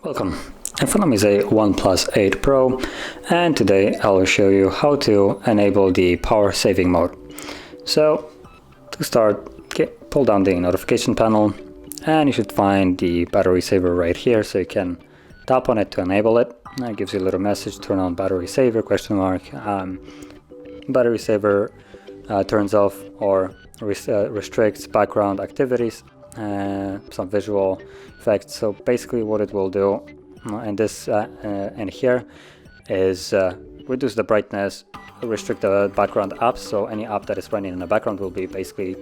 Welcome. In front of me is a OnePlus 8 Pro, and today I will show you how to enable the power saving mode. So to start, pull down the notification panel and you should find the battery saver right here, so you can tap on it to enable it. And it gives you a little message, turn on battery saver, question mark. Battery saver turns off or restricts background activities, some visual effects. So basically what it will do in this and here is reduce the brightness, restrict the background apps, so any app that is running in the background will be basically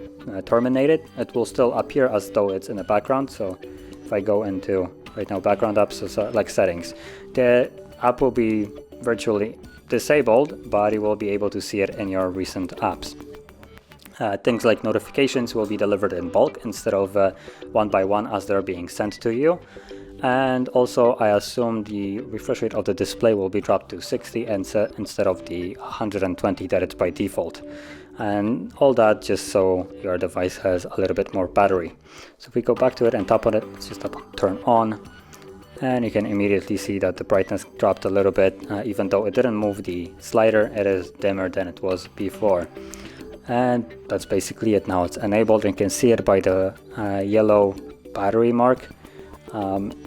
terminated. It will still appear as though it's in the background. So if I go into right now background apps, so like settings, the app will be virtually disabled, but you will be able to see it in your recent apps. Things like notifications will be delivered in bulk instead of one by one as they're being sent to you. And also I assume the refresh rate of the display will be dropped to 60 instead of the 120 that it's by default. And all that just so your device has a little bit more battery. So if we go back to it and tap on it, let's just tap on turn on. And you can immediately see that the brightness dropped a little bit, even though it didn't move the slider, it is dimmer than it was before. And that's basically it. Now it's enabled, and you can see it by the yellow battery mark.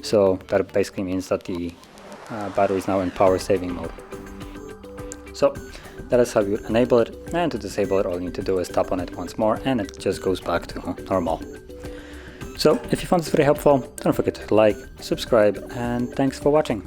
So that basically means that the battery is now in power saving mode. So that is how you enable it, and to disable it all you need to do is tap on it once more and it just goes back to normal. So if you found this very helpful, don't forget to like, subscribe, and thanks for watching.